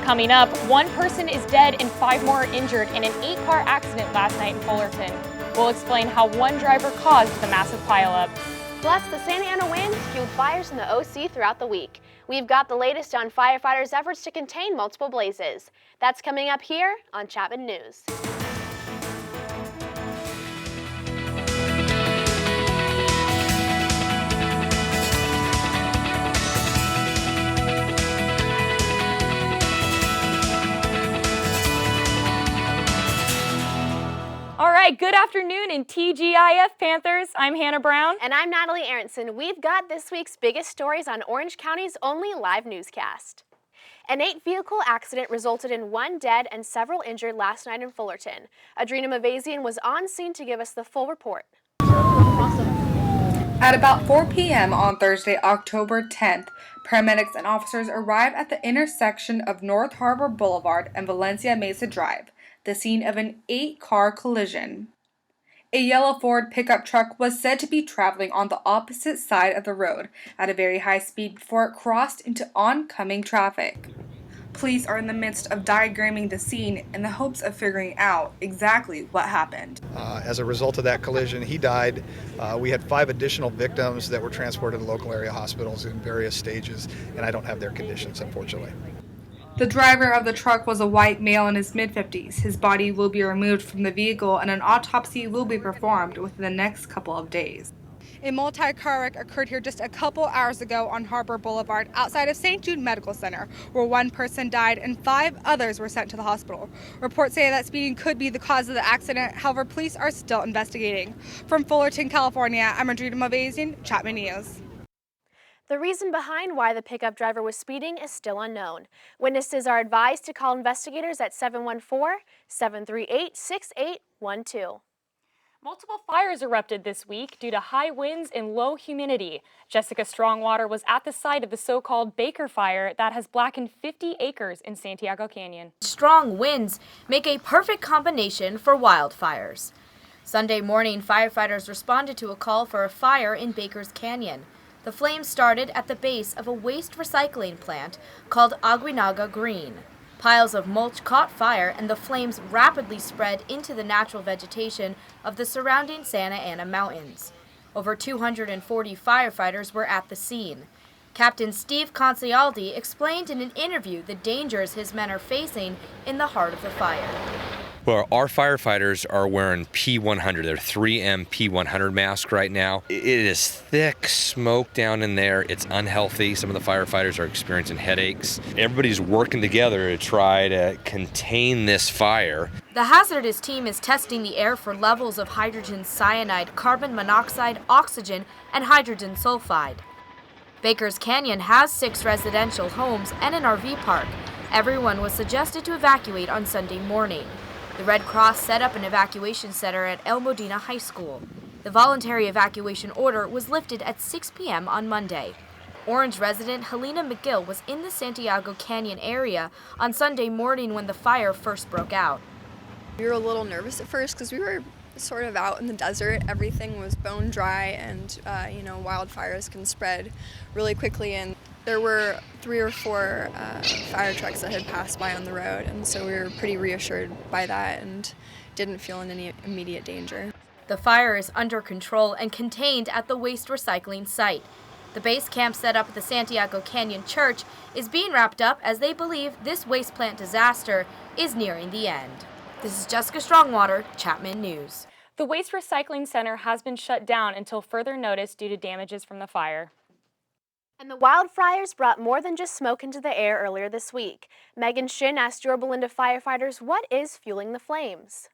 Coming up, one person is dead and 5 more are injured in an 8-car accident last night in Fullerton. We'll explain how one driver caused the massive pileup. Plus, the Santa Ana winds fueled fires in the OC throughout the week. We've got the latest on firefighters' efforts to contain multiple blazes. That's coming up here on Chapman News. All right, good afternoon in TGIF Panthers. I'm Hannah Brown. And I'm Natalie Aronson. We've got this week's biggest stories on Orange County's only live newscast. An 8-vehicle accident resulted in 1 dead and several injured last night in Fullerton. Adrena Mavazian was on scene to give us the full report. At about 4 p.m. on Thursday, October 10th, paramedics and officers arrived at the intersection of North Harbor Boulevard and Valencia Mesa Drive, the scene of an 8-car collision. A yellow Ford pickup truck was said to be traveling on the opposite side of the road at a very high speed before it crossed into oncoming traffic. Police are in the midst of diagramming the scene in the hopes of figuring out exactly what happened. As a result of that collision, he died. We had 5 additional victims that were transported to local area hospitals in various stages, and I don't have their conditions, unfortunately. The driver of the truck was a white male in his mid-50s. His body will be removed from the vehicle and an autopsy will be performed within the next couple of days. A multi-car wreck occurred here just a couple hours ago on Harbor Boulevard outside of St. Jude Medical Center, where 1 person died and 5 others were sent to the hospital. Reports say that speeding could be the cause of the accident. However, police are still investigating. From Fullerton, California, I'm Adrena Mavazian, Chapman News. The reason behind why the pickup driver was speeding is still unknown. Witnesses are advised to call investigators at 714-738-6812. Multiple fires erupted this week due to high winds and low humidity. Jessica Strongwater was at the site of the so-called Baker Fire that has blackened 50 acres in Santiago Canyon. Strong winds make a perfect combination for wildfires. Sunday morning, firefighters responded to a call for a fire in Baker's Canyon. The flames started at the base of a waste recycling plant called Aguinaga Green. Piles of mulch caught fire and the flames rapidly spread into the natural vegetation of the surrounding Santa Ana Mountains. Over 240 firefighters were at the scene. Captain Steve Concialdi explained in an interview the dangers his men are facing in the heart of the fire. Well, our firefighters are wearing P100. They're 3M P100 masks right now. It is thick smoke down in there. It's unhealthy. Some of the firefighters are experiencing headaches. Everybody's working together to try to contain this fire. The hazardous team is testing the air for levels of hydrogen cyanide, carbon monoxide, oxygen, and hydrogen sulfide. Baker's Canyon has 6 residential homes and an RV park. Everyone was suggested to evacuate on Sunday morning. The Red Cross set up an evacuation center at El Modena High School. The voluntary evacuation order was lifted at 6 p.m. on Monday. Orange resident Helena McGill was in the Santiago Canyon area on Sunday morning when the fire first broke out. We were a little nervous at first because we were sort of out in the desert. Everything was bone dry and, wildfires can spread really quickly. And there were 3 or 4 fire trucks that had passed by on the road, and so we were pretty reassured by that and didn't feel in any immediate danger. The fire is under control and contained at the waste recycling site. The base camp set up at the Santiago Canyon Church is being wrapped up as they believe this waste plant disaster is nearing the end. This is Jessica Strongwater, Chapman News. The Waste Recycling Center has been shut down until further notice due to damages from the fire. And the wildfires brought more than just smoke into the air earlier this week. Megan Shin asked Yorba Linda firefighters what is fueling the flames.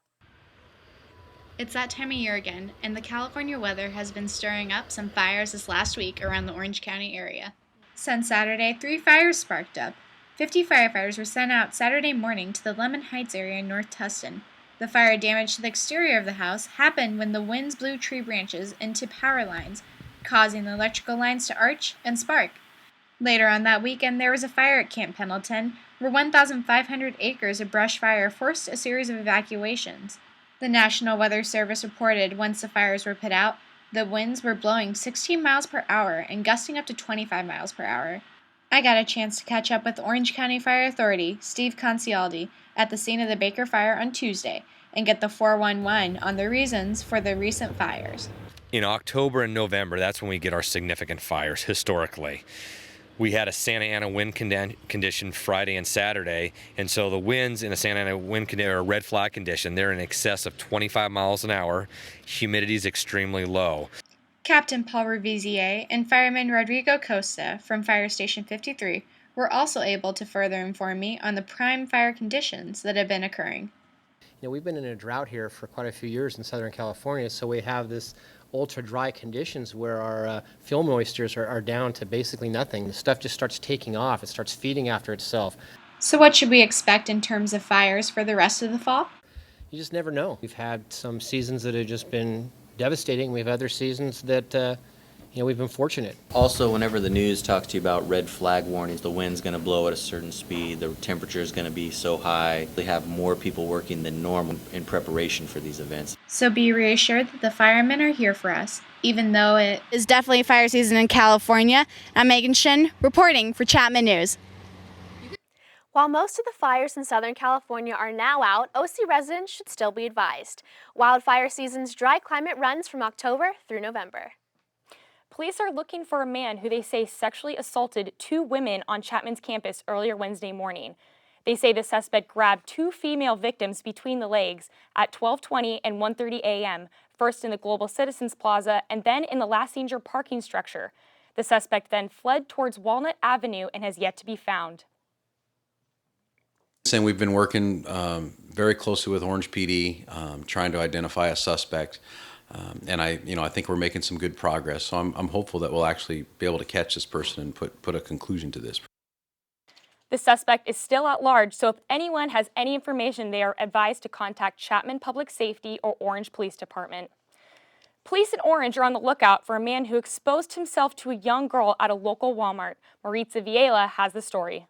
It's that time of year again, and the California weather has been stirring up some fires this last week around the Orange County area. Since Saturday, 3 fires sparked up. 50 firefighters were sent out Saturday morning to the Lemon Heights area in North Tustin. The fire damage to the exterior of the house happened when the winds blew tree branches into power lines, causing the electrical lines to arch and spark. Later on that weekend, there was a fire at Camp Pendleton, where 1,500 acres of brush fire forced a series of evacuations. The National Weather Service reported once the fires were put out, the winds were blowing 16 miles per hour and gusting up to 25 miles per hour. I got a chance to catch up with Orange County Fire Authority, Steve Concialdi, at the scene of the Baker Fire on Tuesday and get the 411 on the reasons for the recent fires. In October and November, that's when we get our significant fires historically. We had a Santa Ana wind condition Friday and Saturday, and so the winds in a Santa Ana wind condition are red flag condition. They're in excess of 25 miles an hour. Humidity is extremely low. Captain Paul Revizier and Fireman Rodrigo Costa from Fire Station 53 were also able to further inform me on the prime fire conditions that have been occurring. We've been in a drought here for quite a few years in Southern California, so we have this ultra dry conditions where our fuel moistures are down to basically nothing. The stuff just starts taking off. It starts feeding after itself. So what should we expect in terms of fires for the rest of the fall? You just never know. We've had some seasons that have just been devastating. We have other seasons that we've been fortunate. Also, whenever the news talks to you about red flag warnings, the wind's going to blow at a certain speed, the temperature is going to be so high, they have more people working than normal in preparation for these events. So be reassured that the firemen are here for us, even though it is definitely fire season in California. I'm Megan Shin, reporting for Chapman News. While most of the fires in Southern California are now out, OC residents should still be advised. Wildfire season's dry climate runs from October through November. Police are looking for a man who they say sexually assaulted 2 women on Chapman's campus earlier Wednesday morning. They say the suspect grabbed 2 female victims between the legs at 12:20 and 1:30 a.m., first in the Global Citizens Plaza and then in the Lassinger parking structure. The suspect then fled towards Walnut Avenue and has yet to be found. And we've been working very closely with Orange PD, trying to identify a suspect. And I think we're making some good progress. So I'm hopeful that we'll actually be able to catch this person and put a conclusion to this. The suspect is still at large, so if anyone has any information, they are advised to contact Chapman Public Safety or Orange Police Department. Police in Orange are on the lookout for a man who exposed himself to a young girl at a local Walmart. Maritza Viela has the story.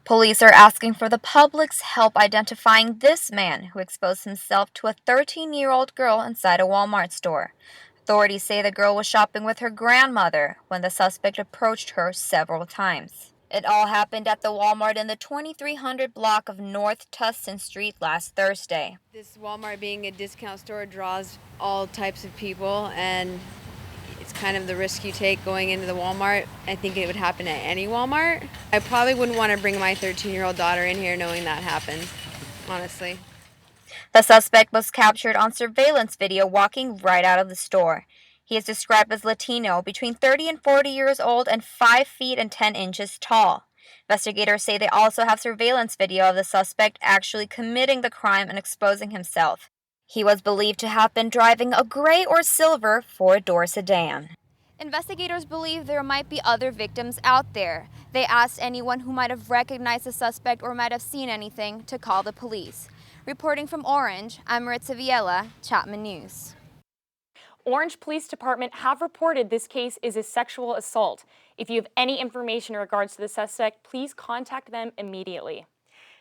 Police are asking for the public's help identifying this man who exposed himself to a 13-year-old girl inside a Walmart store. Authorities say the girl was shopping with her grandmother when the suspect approached her several times. It all happened at the Walmart in the 2300 block of North Tustin Street last Thursday. This Walmart being a discount store draws all types of people, and it's kind of the risk you take going into the Walmart. I think it would happen at any Walmart. I probably wouldn't want to bring my 13-year-old daughter in here knowing that happened, honestly. The suspect was captured on surveillance video walking right out of the store. He is described as Latino, between 30 and 40 years old and 5 feet and 10 inches tall. Investigators say they also have surveillance video of the suspect actually committing the crime and exposing himself. He was believed to have been driving a gray or silver four-door sedan. Investigators believe there might be other victims out there. They asked anyone who might have recognized the suspect or might have seen anything to call the police. Reporting from Orange, I'm Maritza Viela, Chapman News. Orange Police Department have reported this case is a sexual assault. If you have any information in regards to the suspect, please contact them immediately.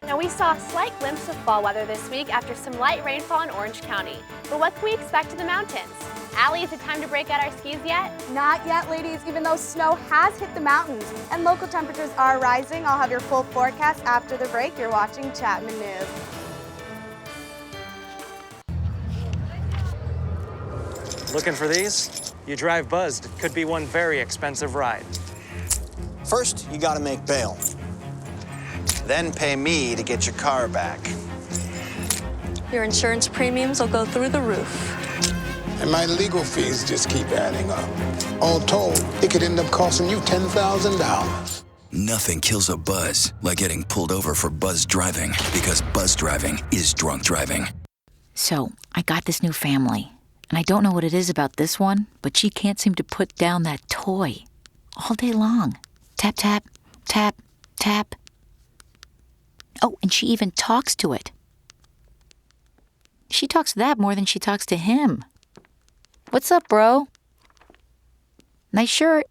Now, we saw a slight glimpse of fall weather this week after some light rainfall in Orange County. But what can we expect in the mountains? Allie, is it time to break out our skis yet? Not yet, ladies, even though snow has hit the mountains and local temperatures are rising. I'll have your full forecast after the break. You're watching Chapman News. Looking for these? You drive buzzed. It could be one very expensive ride. First, you gotta make bail. Then pay me to get your car back. Your insurance premiums will go through the roof. And my legal fees just keep adding up. All told, it could end up costing you $10,000. Nothing kills a buzz like getting pulled over for buzz driving, because buzz driving is drunk driving. So, I got this new family, and I don't know what it is about this one, but she can't seem to put down that toy all day long. Tap, tap, tap, tap. Oh, and she even talks to it. She talks to that more than she talks to him. What's up, bro? Nice shirt.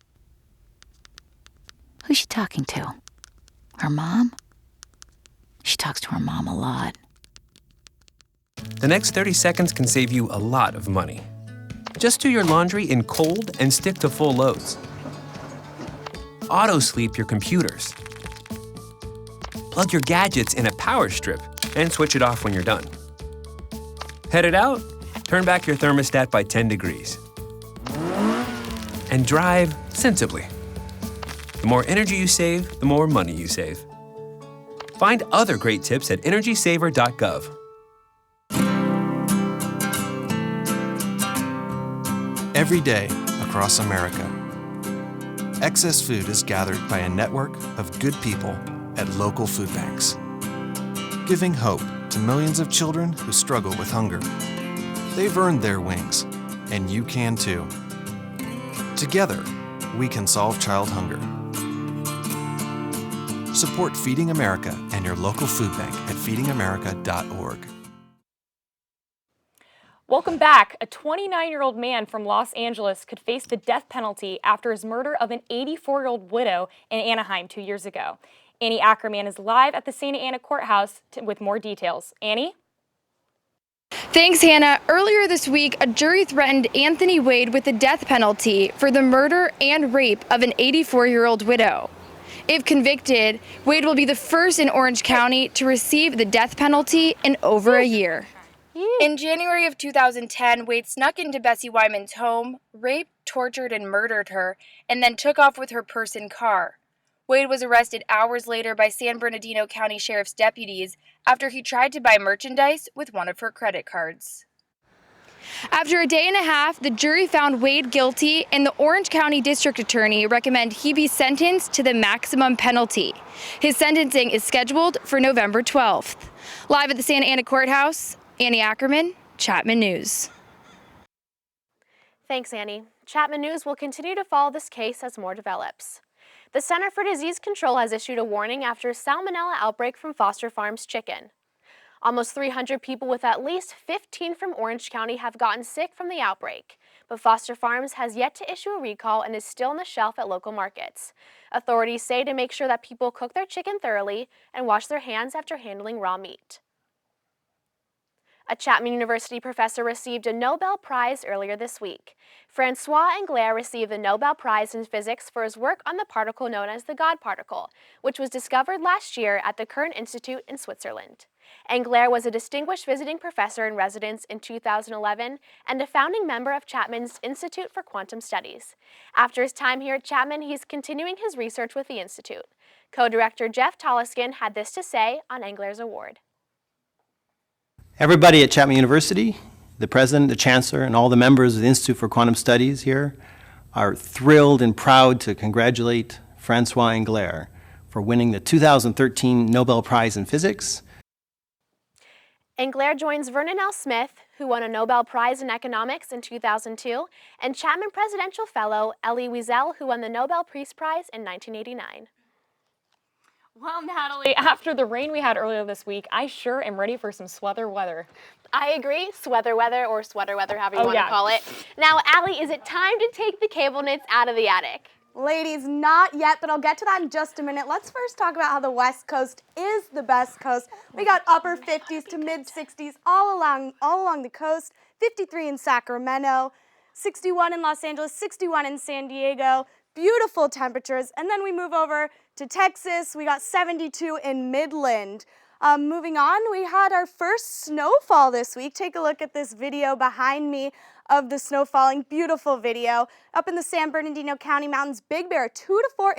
Who's she talking to? Her mom? She talks to her mom a lot. The next 30 seconds can save you a lot of money. Just do your laundry in cold and stick to full loads. auto-sleep your computers. Plug your gadgets in a power strip and switch it off when you're done. Headed out? Turn back your thermostat by 10 degrees. And drive sensibly. The more energy you save, the more money you save. Find other great tips at energysaver.gov. Every day across America, excess food is gathered by a network of good people at local food banks, giving hope to millions of children who struggle with hunger. They've earned their wings, and you can too. Together, we can solve child hunger. Support Feeding America and your local food bank at feedingamerica.org. Welcome back. A 29-year-old man from Los Angeles could face the death penalty after his murder of an 84-year-old widow in Anaheim 2 years ago. Annie Ackerman is live at the Santa Ana courthouse with more details. Annie? Thanks, Hannah. Earlier this week, a jury threatened Anthony Wade with the death penalty for the murder and rape of an 84-year-old widow. If convicted, Wade will be the first in Orange County to receive the death penalty in over a year. In January of 2010, Wade snuck into Bessie Wyman's home, raped, tortured, and murdered her, and then took off with her purse and car. Wade was arrested hours later by San Bernardino County Sheriff's deputies after he tried to buy merchandise with one of her credit cards. After a day and a half, the jury found Wade guilty, and the Orange County District Attorney recommended he be sentenced to the maximum penalty. His sentencing is scheduled for November 12th. Live at the Santa Ana Courthouse, Annie Ackerman, Chapman News. Thanks, Annie. Chapman News will continue to follow this case as more develops. The Center for Disease Control has issued a warning after a Salmonella outbreak from Foster Farms chicken. Almost 300 people with at least 15 from Orange County have gotten sick from the outbreak, but Foster Farms has yet to issue a recall and is still on the shelf at local markets. Authorities say to make sure that people cook their chicken thoroughly and wash their hands after handling raw meat. A Chapman University professor received a Nobel Prize earlier this week. Francois Englert received the Nobel Prize in Physics for his work on the particle known as the God particle, which was discovered last year at the Kern Institute in Switzerland. Englert was a distinguished visiting professor in residence in 2011 and a founding member of Chapman's Institute for Quantum Studies. After his time here at Chapman, he's continuing his research with the Institute. Co-director Jeff Toloskin had this to say on Englert's award. Everybody at Chapman University, the president, the chancellor, and all the members of the Institute for Quantum Studies here are thrilled and proud to congratulate Francois Englert for winning the 2013 Nobel Prize in Physics. Englert joins Vernon L. Smith, who won a Nobel Prize in Economics in 2002, and Chapman Presidential Fellow Elie Wiesel, who won the Nobel Peace Prize in 1989. Well, Natalie, after the rain we had earlier this week, I sure am ready for some sweater weather. I agree. Sweater weather, or sweater weather, however you want to call it. Now, Allie, is it time to take the cable knits out of the attic? Ladies, not yet, but I'll get to that in just a minute. Let's first talk about how the West Coast is the best coast. We got upper 50s to mid 60s all along the coast, 53 in Sacramento, 61 in Los Angeles, 61 in San Diego. Beautiful temperatures. And then we move over to Texas. We got 72 in Midland. Moving on, we had our first snowfall this week. Take a look at this video behind me of the snow falling. Beautiful video. Up in the San Bernardino County Mountains, Big Bear, 2 to 4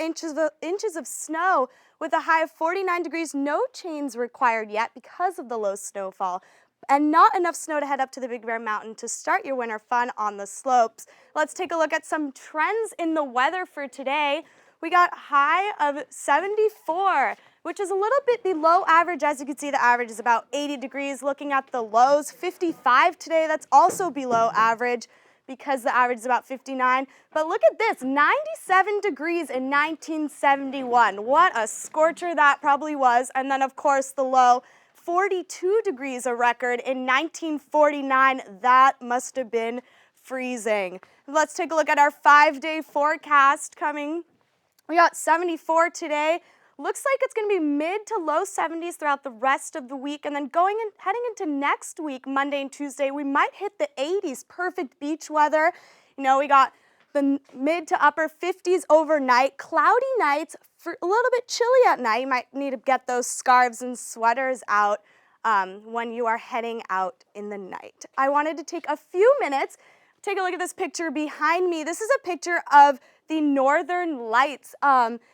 inches of snow with a high of 49 degrees. No chains required yet because of the low snowfall. And not enough snow to head up to the Big Bear Mountain to start your winter fun on the slopes. Let's take a look at some trends in the weather for today. We got high of 74, which is a little bit below average. As you can see, the average is about 80 degrees. Looking at the lows, 55 today. That's also below average because the average is about 59. But look at this, 97 degrees in 1971. What a scorcher that probably was. And then, of course, the low, 42 degrees, a record in 1949. That must have been freezing. Let's take a look at our 5-day forecast coming. We got 74 today. Looks like it's going to be mid to low 70s throughout the rest of the week. And then heading into next week, Monday and Tuesday, we might hit the 80s. Perfect beach weather. You know, we got the mid to upper 50s overnight. Cloudy nights, for a little bit chilly at night. You might need to get those scarves and sweaters out when you are heading out in the night. I wanted to take a few minutes, take a look at this picture behind me. This is a picture of the Northern Lights.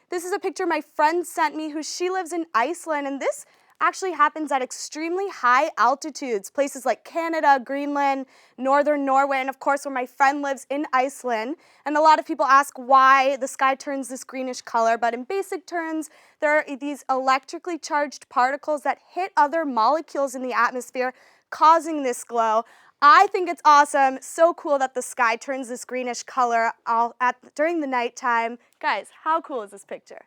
This is a picture my friend sent me she lives in Iceland, and this actually happens at extremely high altitudes, places like Canada, Greenland, northern Norway, and of course where my friend lives in Iceland. And a lot of people ask why the sky turns this greenish color, but in basic terms, there are these electrically charged particles that hit other molecules in the atmosphere, causing this glow. I think it's awesome, so cool that the sky turns this greenish color during the nighttime. Guys, how cool is this picture?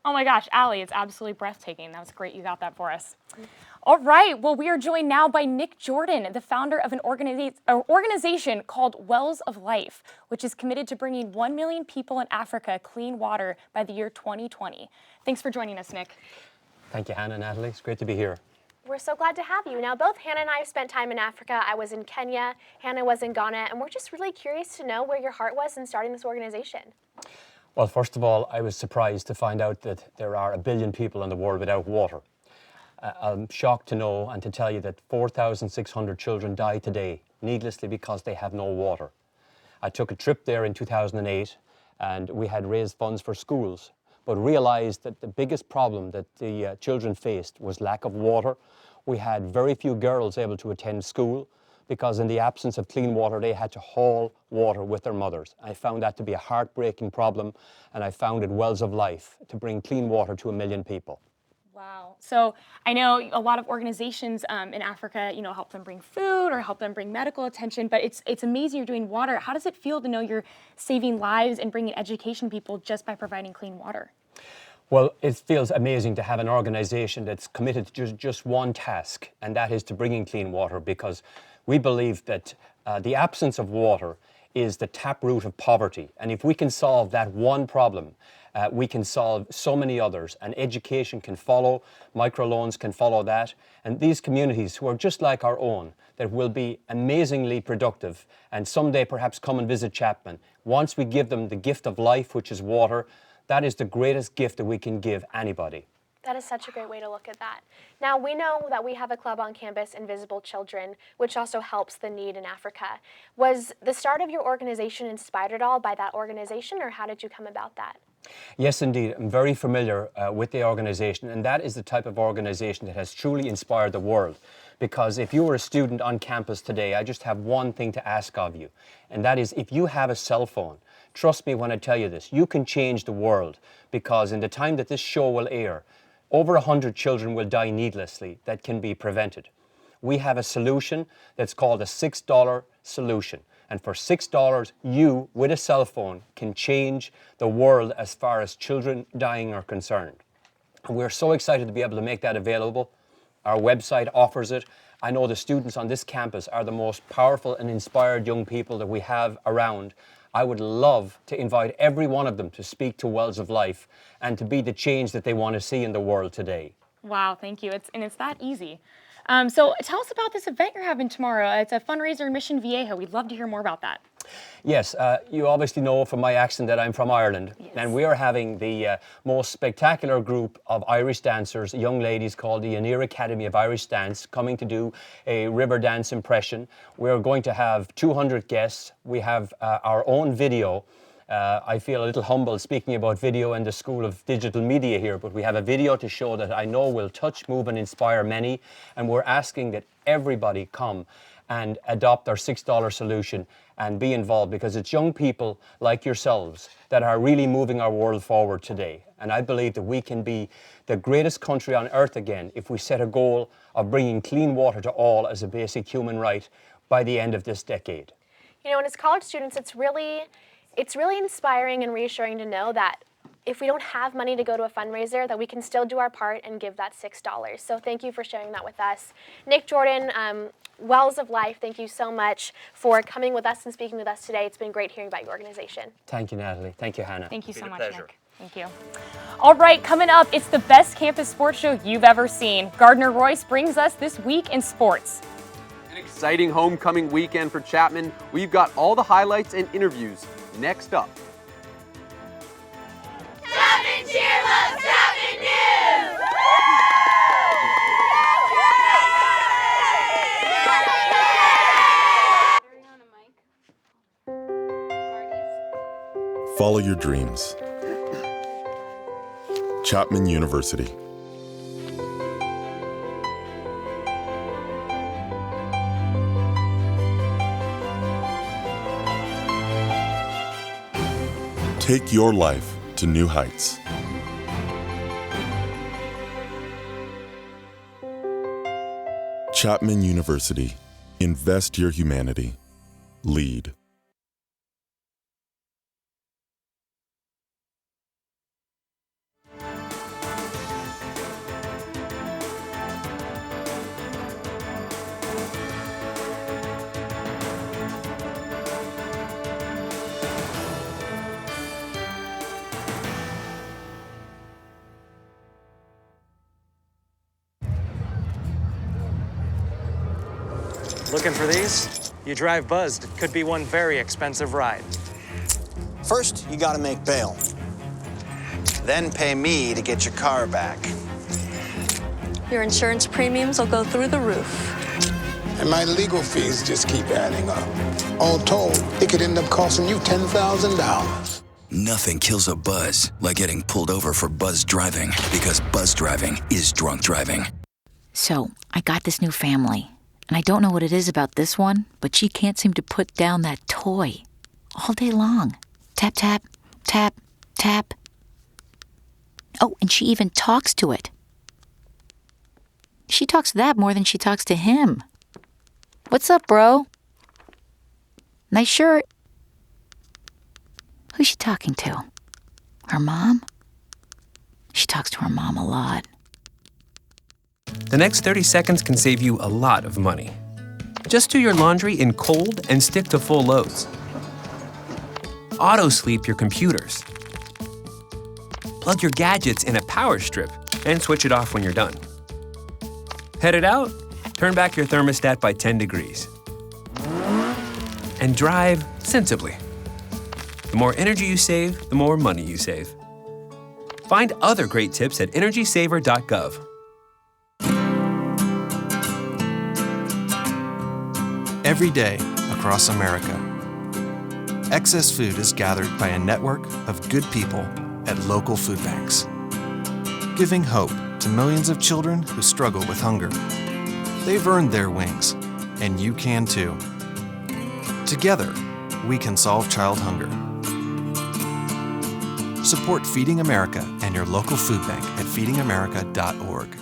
Oh my gosh, Allie, it's absolutely breathtaking. That was great you got that for us. All right, well, we are joined now by Nick Jordan, the founder of an organization called Wells of Life, which is committed to bringing 1 million people in Africa clean water by the year 2020. Thanks for joining us, Nick. Thank you, Hannah and Natalie. It's great to be here. We're so glad to have you. Now, both Hannah and I have spent time in Africa. I was in Kenya, Hannah was in Ghana, and we're just really curious to know where your heart was in starting this organization. Well, first of all, I was surprised to find out that there are 1 billion people in the world without water. I'm shocked to know and to tell you that 4,600 children die today needlessly because they have no water. I took a trip there in 2008 and we had raised funds for schools, but realized that the biggest problem that the children faced was lack of water. We had very few girls able to attend school, because in the absence of clean water, they had to haul water with their mothers. I found that to be a heartbreaking problem, and I founded Wells of Life to bring clean water to 1 million people. Wow. So I know a lot of organizations in Africa, help them bring food or help them bring medical attention, but it's amazing you're doing water. How does it feel to know you're saving lives and bringing education to people just by providing clean water? Well, it feels amazing to have an organization that's committed to just one task, and that is to bringing clean water, because we believe that the absence of water is the taproot of poverty. And if we can solve that one problem, we can solve so many others. And education can follow, microloans can follow that. And these communities who are just like our own, that will be amazingly productive and someday perhaps come and visit Chapman. Once we give them the gift of life, which is water, that is the greatest gift that we can give anybody. That is such a great way to look at that. Now, we know that we have a club on campus, Invisible Children, which also helps the need in Africa. Was the start of your organization inspired at all by that organization, or how did you come about that? Yes, indeed. I'm very familiar with the organization, and that is the type of organization that has truly inspired the world. Because if you were a student on campus today, I just have one thing to ask of you, and that is if you have a cell phone, trust me when I tell you this, you can change the world, because in the time that this show will air, over 100 children will die needlessly that can be prevented. We have a solution that's called a $6 solution. And for $6, you, with a cell phone, can change the world as far as children dying are concerned. And we're so excited to be able to make that available. Our website offers it. I know the students on this campus are the most powerful and inspired young people that we have around. I would love to invite every one of them to speak to Wells of Life and to be the change that they want to see in the world today. Wow, thank you. It's that easy. So tell us about this event you're having tomorrow. It's a fundraiser in Mission Viejo. We'd love to hear more about that. Yes, you obviously know from my accent that I'm from Ireland. Yes. And we are having the most spectacular group of Irish dancers, young ladies called the Aneer Academy of Irish Dance, coming to do a river dance impression. We're going to have 200 guests. We have our own video. I feel a little humble speaking about video in the School of Digital Media here, but we have a video to show that I know will touch, move and inspire many, and we're asking that everybody come and adopt our $6 solution and be involved, because it's young people like yourselves that are really moving our world forward today. And I believe that we can be the greatest country on earth again if we set a goal of bringing clean water to all as a basic human right by the end of this decade. You know, and as college students, it's really inspiring and reassuring to know that if we don't have money to go to a fundraiser, that we can still do our part and give that $6. So thank you for sharing that with us. Nick Jordan, Wells of Life, thank you so much for coming with us and speaking with us today. It's been great hearing about your organization. Thank you, Natalie. Thank you, Hannah. Thank you so much, pleasure. Nick. Thank you. All right, coming up, it's the best campus sports show you've ever seen. Gardi Royce brings us This Week in Sports. An exciting homecoming weekend for Chapman. We've got all the highlights and interviews next up. Chapman Cheerleads, Chapman News! Follow your dreams. Chapman University. Take your life to new heights. Chapman University. Invest your humanity. Lead. Looking for these? You drive buzzed. It could be one very expensive ride. First, you gotta make bail. Then pay me to get your car back. Your insurance premiums will go through the roof. And my legal fees just keep adding up. All told, it could end up costing you $10,000. Nothing kills a buzz like getting pulled over for buzz driving, because buzz driving is drunk driving. So, I got this new family. And I don't know what it is about this one, but she can't seem to put down that toy all day long. Tap, tap, tap, tap. Oh, and she even talks to it. She talks to that more than she talks to him. What's up, bro? Nice shirt. Who's she talking to? Her mom? She talks to her mom a lot. The next 30 seconds can save you a lot of money. Just do your laundry in cold and stick to full loads. Auto-sleep your computers. Plug your gadgets in a power strip and switch it off when you're done. Headed out? Turn back your thermostat by 10 degrees. And drive sensibly. The more energy you save, the more money you save. Find other great tips at energysaver.gov. Every day across America, excess food is gathered by a network of good people at local food banks, giving hope to millions of children who struggle with hunger. They've earned their wings, and you can too. Together, we can solve child hunger. Support Feeding America and your local food bank at feedingamerica.org.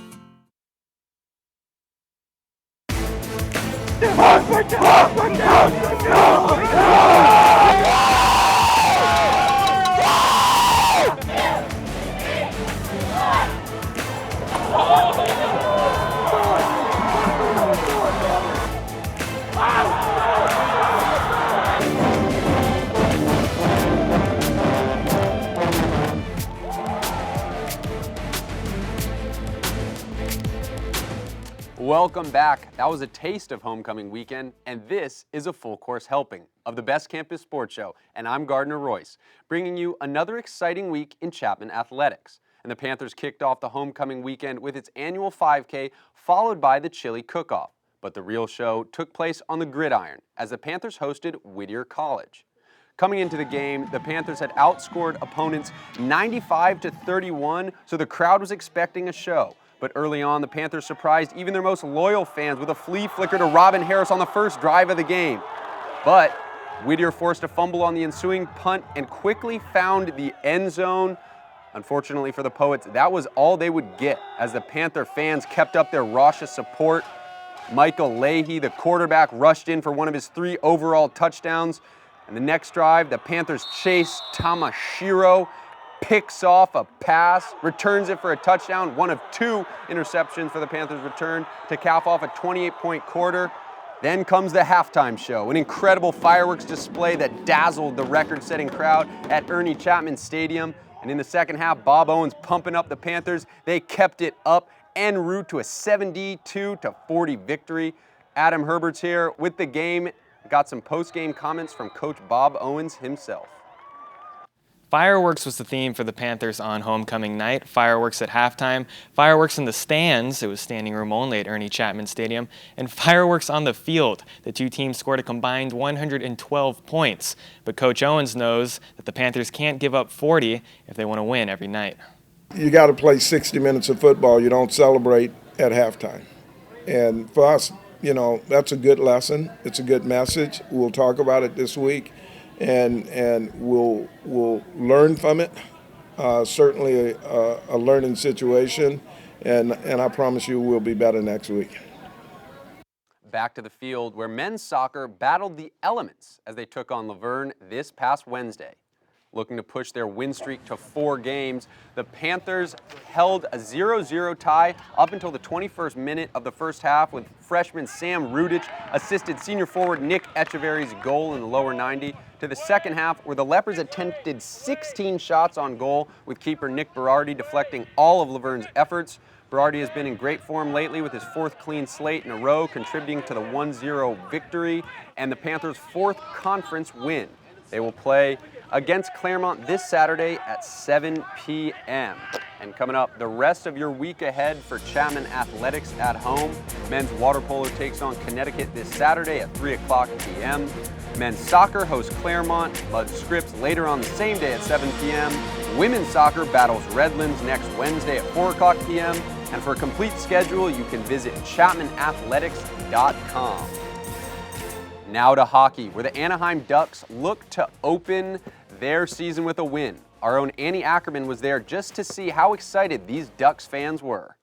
Welcome back. That was a taste of homecoming weekend, and this is a full course helping of the Best Campus Sports Show, and I'm Gardi Royce, bringing you another exciting week in Chapman athletics. And the Panthers kicked off the homecoming weekend with its annual 5K, followed by the chili cook-off. But the real show took place on the gridiron as the Panthers hosted Whittier College. Coming into the game, the Panthers had outscored opponents 95-31, so the crowd was expecting a show. But early on, the Panthers surprised even their most loyal fans with a flea flicker to Robin Harris on the first drive of the game. But Whittier forced a fumble on the ensuing punt and quickly found the end zone. Unfortunately for the Poets, that was all they would get as the Panther fans kept up their raucous support. Michael Leahy, the quarterback, rushed in for one of his 3 overall touchdowns. And the next drive, the Panthers chase Tamashiro, picks off a pass, returns it for a touchdown, one of 2 interceptions for the Panthers returned to cap off a 28-point quarter. Then comes the halftime show, an incredible fireworks display that dazzled the record-setting crowd at Ernie Chapman Stadium. And in the second half, Bob Owens pumping up the Panthers. They kept it up en route to a 72-40 victory. Adam Herbert's here with the game. Got some post-game comments from Coach Bob Owens himself. Fireworks was the theme for the Panthers on homecoming night. Fireworks at halftime, fireworks in the stands, it was standing room only at Ernie Chapman Stadium, and fireworks on the field. The two teams scored a combined 112 points. But Coach Owens knows that the Panthers can't give up 40 if they want to win every night. You got to play 60 minutes of football. You don't celebrate at halftime. And for us, you know, that's a good lesson. It's a good message. We'll talk about it this week. And we'll learn from it. Certainly a learning situation, and I promise you we'll be better next week. Back to the field where men's soccer battled the elements as they took on Laverne this past Wednesday. Looking to push their win streak to 4 games, the Panthers held a 0-0 tie up until the 21st minute of the first half with freshman Sam Rudich assisted senior forward Nick Echeverry's goal in the lower 90 to the second half where the Leopards attempted 16 shots on goal with keeper Nick Berardi deflecting all of Laverne's efforts. Berardi has been in great form lately with his 4th clean slate in a row, contributing to the 1-0 victory and the Panthers' 4th conference win. They will play against Claremont this Saturday at 7 p.m. And coming up, the rest of your week ahead for Chapman Athletics at home. Men's water polo takes on Connecticut this Saturday at 3 o'clock p.m. Men's soccer hosts Claremont. Bud Scripps later on the same day at 7 p.m. Women's soccer battles Redlands next Wednesday at 4 o'clock p.m. And for a complete schedule, you can visit chapmanathletics.com. Now to hockey, where the Anaheim Ducks look to open their season with a win. Our own Annie Ackerman was there just to see how excited these Ducks fans were.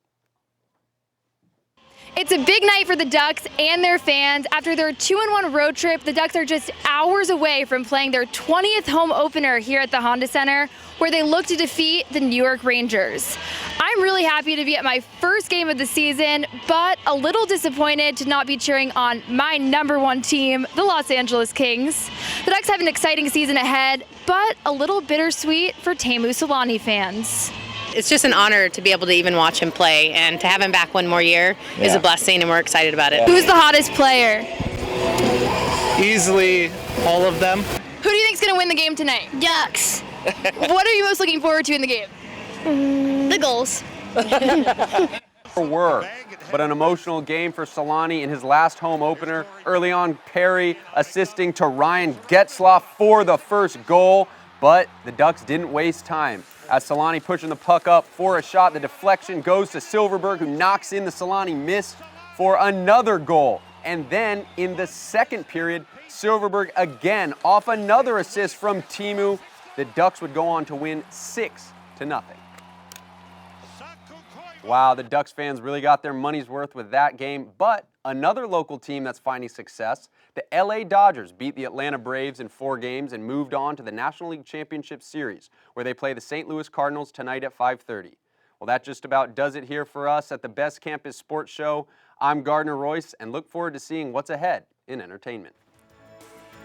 It's a big night for the Ducks and their fans. After their 2-1 road trip, the Ducks are just hours away from playing their 20th home opener here at the Honda Center, where they look to defeat the New York Rangers. I'm really happy to be at my first game of the season, but a little disappointed to not be cheering on my #1 team, the Los Angeles Kings. The Ducks have an exciting season ahead, but a little bittersweet for Teemu Selanne fans. It's just an honor to be able to even watch him play, and to have him back one more year is a blessing, and we're excited about it. Who's the hottest player? Easily all of them. Who do you think's gonna win the game tonight? Ducks. What are you most looking forward to in the game? The goals. But an emotional game for Selanne in his last home opener. Early on, Perry assisting to Ryan Getzlaff for the first goal, but the Ducks didn't waste time. As Selanne pushing the puck up for a shot, the deflection goes to Silverberg, who knocks in the Selanne miss for another goal. And then in the second period, Silverberg again off another assist from Teemu. The Ducks would go on to win 6-0. Wow, the Ducks fans really got their money's worth with that game. But another local team that's finding success, the LA Dodgers beat the Atlanta Braves in 4 games and moved on to the National League Championship Series, where they play the St. Louis Cardinals tonight at 5:30. Well, that just about does it here for us at the Best Campus Sports Show. I'm Gardi Royce, and look forward to seeing what's ahead in entertainment.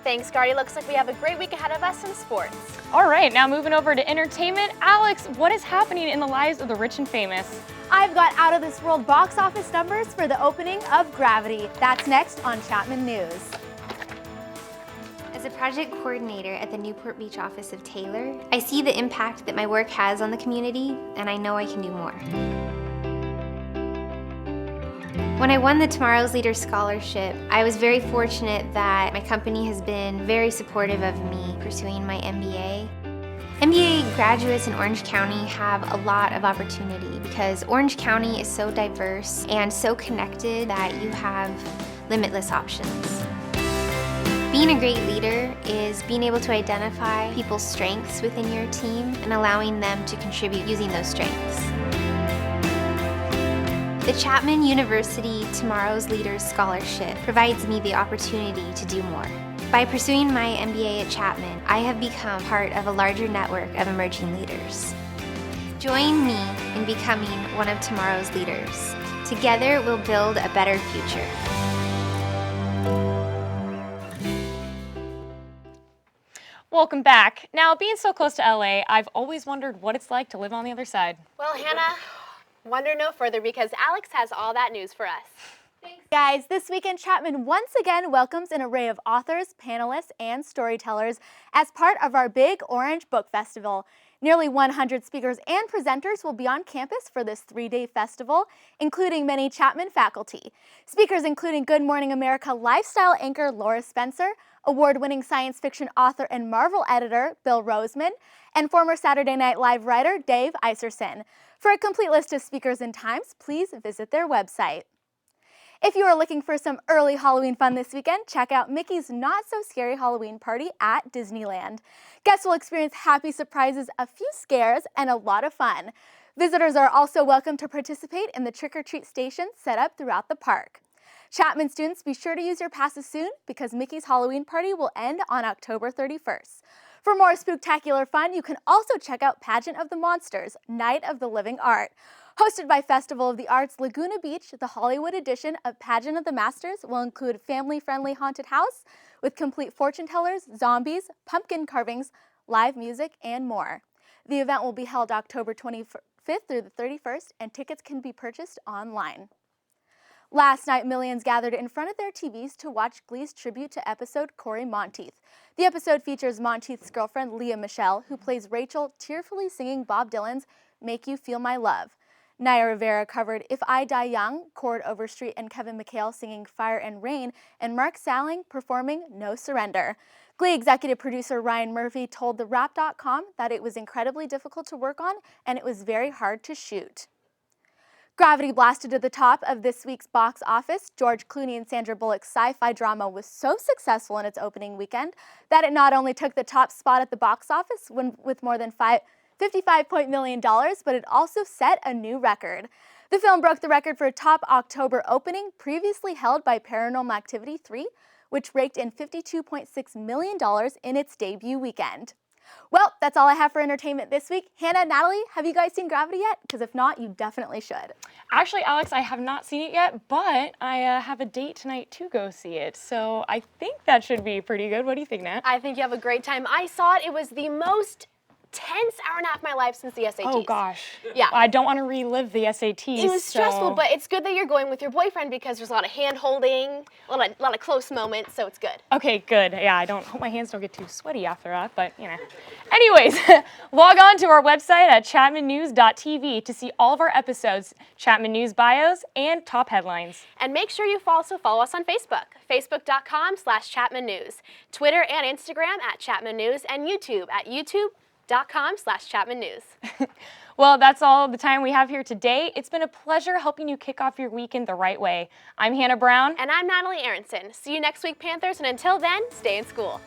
Thanks, Gardi. Looks like we have a great week ahead of us in sports. All right, now moving over to entertainment. Alex, what is happening in the lives of the rich and famous? I've got out-of-this-world box office numbers for the opening of Gravity. That's next on Chapman News. As a project coordinator at the Newport Beach office of Taylor, I see the impact that my work has on the community, and I know I can do more. When I won the Tomorrow's Leader Scholarship, I was very fortunate that my company has been very supportive of me pursuing my MBA. MBA graduates in Orange County have a lot of opportunity because Orange County is so diverse and so connected that you have limitless options. Being a great leader is being able to identify people's strengths within your team and allowing them to contribute using those strengths. The Chapman University Tomorrow's Leaders Scholarship provides me the opportunity to do more. By pursuing my MBA at Chapman, I have become part of a larger network of emerging leaders. Join me in becoming one of tomorrow's leaders. Together, we'll build a better future. Welcome back. Now, being so close to LA, I've always wondered what it's like to live on the other side. Well, Hannah, wonder no further because Alex has all that news for us. Thanks, guys. This weekend, Chapman once again welcomes an array of authors, panelists, and storytellers as part of our Big Orange Book Festival. Nearly 100 speakers and presenters will be on campus for this 3-day festival, including many Chapman faculty. Speakers including Good Morning America lifestyle anchor Laura Spencer, award-winning science fiction author and Marvel editor Bill Roseman, and former Saturday Night Live writer Dave Iserson. For a complete list of speakers and times, please visit their website. If you are looking for some early Halloween fun this weekend, check out Mickey's Not So Scary Halloween Party at Disneyland. Guests will experience happy surprises, a few scares, and a lot of fun. Visitors are also welcome to participate in the trick-or-treat stations set up throughout the park. Chapman students, be sure to use your passes soon because Mickey's Halloween Party will end on October 31st. For more spooktacular fun, you can also check out Pageant of the Monsters, Night of the Living Art. Hosted by Festival of the Arts Laguna Beach, the Hollywood edition of Pageant of the Masters will include a family-friendly haunted house with complete fortune tellers, zombies, pumpkin carvings, live music, and more. The event will be held October 25th through the 31st, and tickets can be purchased online. Last night, millions gathered in front of their TVs to watch Glee's tribute to episode Corey Monteith. The episode features Monteith's girlfriend, Leah Michelle, who plays Rachel, tearfully singing Bob Dylan's Make You Feel My Love. Naya Rivera covered If I Die Young, Cord Overstreet and Kevin McHale singing Fire and Rain, and Mark Salling performing No Surrender. Glee executive producer Ryan Murphy told TheWrap.com that it was incredibly difficult to work on and it was very hard to shoot. Gravity blasted to the top of this week's box office. George Clooney and Sandra Bullock's sci-fi drama was so successful in its opening weekend that it not only took the top spot at the box office with more than $55 million, but it also set a new record. The film broke the record for a top October opening, previously held by Paranormal Activity 3, which raked in $52.6 million in its debut weekend. Well, that's all I have for entertainment this week. Hannah, Natalie, have you guys seen Gravity yet? Because if not, you definitely should. Actually, Alex, I have not seen it yet, but I have a date tonight to go see it. So I think that should be pretty good. What do you think, Nat? I think you have a great time. I saw it. It was the most tense hour and a half of my life since the SATs. Oh gosh. Yeah. I don't want to relive the SATs. It was stressful, but it's good that you're going with your boyfriend because there's a lot of hand holding, a lot of close moments, so it's good. Okay, good. Yeah, I hope my hands don't get too sweaty after that, but you know. Anyways, log on to our website at chapmannews.tv to see all of our episodes, Chapman News bios, and top headlines. And make sure you also follow us on Facebook, facebook.com/Chapman News, Twitter and Instagram at Chapman News, and YouTube at youtube.com/Chapman News. Well, that's all the time we have here today. It's been a pleasure helping you kick off your weekend the right way. I'm Hannah Brown. And I'm Natalie Aronson. See you next week, Panthers, and until then, stay in school.